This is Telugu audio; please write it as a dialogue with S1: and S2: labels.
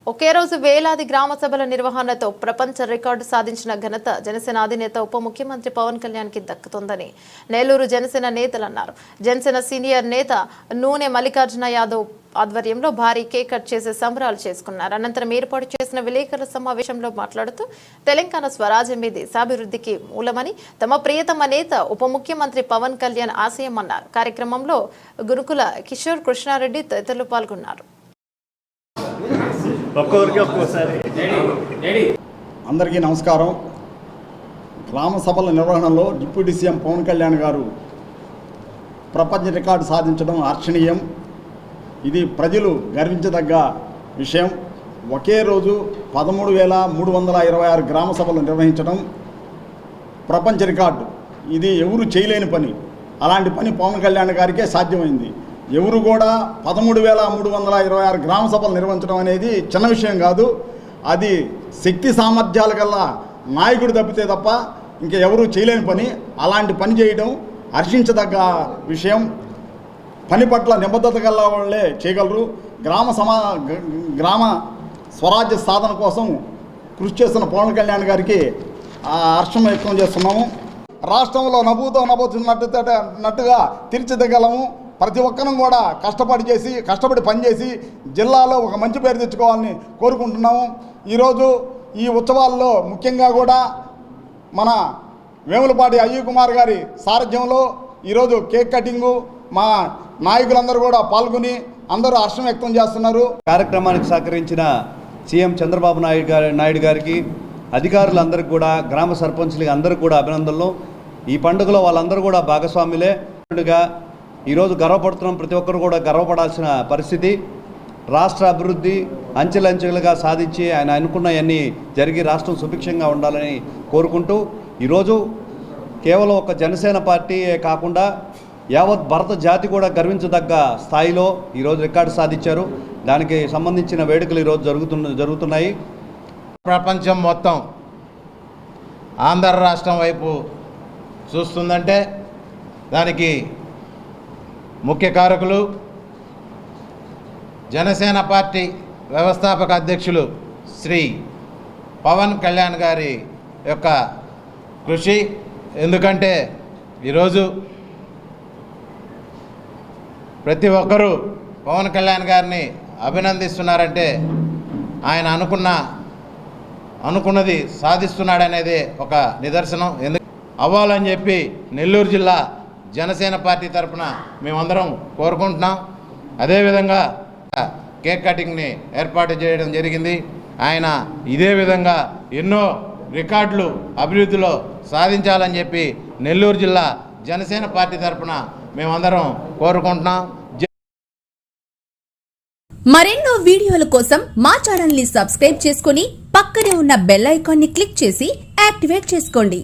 S1: ఒకే రోజు వేలాది గ్రామ సభల నిర్వహణతో ప్రపంచ రికార్డు సాధించిన ఘనత జనసేన అధినేత ఉప ముఖ్యమంత్రి పవన్ కళ్యాణ్కి దక్కుతుందని నెల్లూరు జనసేన నేతలు అన్నారు. జనసేన సీనియర్ నేత నూనె మల్లికార్జున యాదవ్ ఆధ్వర్యంలో భారీ కేక్ కట్ చేసి సంబరాలు చేసుకున్నారు. అనంతరం ఏర్పాటు చేసిన విలేకరుల సమావేశంలో మాట్లాడుతూ తెలంగాణ స్వరాజ్యమే దేశాభివృద్ధికి మూలమని తమ ప్రియతమ నేత ఉప ముఖ్యమంత్రి పవన్ కళ్యాణ్ ఆశయమన్నారు. కార్యక్రమంలో గురుకుల కిషోర్ కృష్ణారెడ్డి తదితరులు పాల్గొన్నారు.
S2: అందరికీ నమస్కారం. గ్రామ సభల నిర్వహణలో డిప్యూటీ సీఎం పవన్ కళ్యాణ్ గారు ప్రపంచ రికార్డు సాధించడం హర్షణీయం. ఇది ప్రజలు గర్వించదగ్గ విషయం. ఒకే రోజు 13,326 గ్రామ సభలు నిర్వహించడం ప్రపంచ రికార్డు. ఇది ఎవరు చేయలేని పని. అలాంటి పని పవన్ కళ్యాణ్ గారికే సాధ్యమైంది. ఎవరు కూడా 13,326 గ్రామ సభలు నిర్వహించడం అనేది చిన్న విషయం కాదు. అది శక్తి సామర్థ్యాల గల నాయకుడు తప్పితే తప్ప ఇంకా ఎవరు చేయలేని పని. అలాంటి పని చేయడం హర్షించదగ్గ విషయం. పని పట్ల నిబద్ధత గల వాళ్ళే చేయగలరు. గ్రామ స్వరాజ్య సాధన కోసం కృషి చేస్తున్న పవన్ కళ్యాణ్ గారికి హర్షం వ్యక్తం చేస్తున్నాము. రాష్ట్రంలో నభూతున్నట్టుగా తీర్చిదిద్దగలము. ప్రతి ఒక్కరం కూడా కష్టపడి పనిచేసి జిల్లాలో ఒక మంచి పేరు తెచ్చుకోవాలని కోరుకుంటున్నాము. ఈరోజు ఈ ఉత్సవాల్లో ముఖ్యంగా కూడా మన వేములపాటి అయ్యూ కుమార్ గారి సారథ్యంలో ఈరోజు కేక్ కటింగు మా నాయకులందరూ కూడా పాల్గొని అందరూ హర్షం వ్యక్తం చేస్తున్నారు.
S3: కార్యక్రమానికి సహకరించిన సీఎం చంద్రబాబు నాయుడు గారికి, అధికారులందరికీ కూడా, గ్రామ సర్పంచ్లకి అందరికీ కూడా అభినందనలు. ఈ పండుగలో వాళ్ళందరూ కూడా భాగస్వాములే. ఈరోజు గర్వపడుతున్నాం. ప్రతి ఒక్కరు కూడా గర్వపడాల్సిన పరిస్థితి. రాష్ట్ర అభివృద్ధి అంచెలంచెలుగా సాధించి ఆయన అనుకున్నవన్నీ జరిగి రాష్ట్రం సుభిక్షంగా ఉండాలని కోరుకుంటూ ఈరోజు కేవలం ఒక జనసేన పార్టీయే కాకుండా యావత్ భారత జాతి కూడా గర్వించదగ్గ స్థాయిలో ఈరోజు రికార్డు సాధించారు. దానికి సంబంధించిన వేడుకలు ఈరోజు జరుగుతున్నాయి.
S4: ప్రపంచం మొత్తం ఆంధ్ర రాష్ట్రం వైపు చూస్తుందంటే దానికి ముఖ్య కారకులు జనసేన పార్టీ వ్యవస్థాపక అధ్యక్షులు శ్రీ పవన్ కళ్యాణ్ గారి యొక్క కృషి. ఎందుకంటే ఈరోజు ప్రతి ఒక్కరూ పవన్ కళ్యాణ్ గారిని అభినందిస్తున్నారంటే ఆయన అనుకున్నది సాధిస్తున్నాడనేది ఒక నిదర్శనం. అవ్వాలని చెప్పి నెల్లూరు జిల్లా జనసేన పార్టీ తరఫున మేమందరం కోరుకుంటున్నాం. అదేవిధంగా కేక్ కటింగ్ని ఏర్పాటు చేయడం జరిగింది. ఆయన ఇదే విధంగా ఎన్నో రికార్డులు అభివృద్ధిలో సాధించాలని చెప్పి నెల్లూరు జిల్లా జనసేన పార్టీ తరఫున మేమందరం కోరుకుంటున్నాం.
S5: మరెన్నో వీడియోల కోసం మా ఛానల్ ని సబ్స్క్రైబ్ చేసుకుని పక్కనే ఉన్న బెల్ ఐకాన్ ని క్లిక్ చేసి యాక్టివేట్ చేసుకోండి.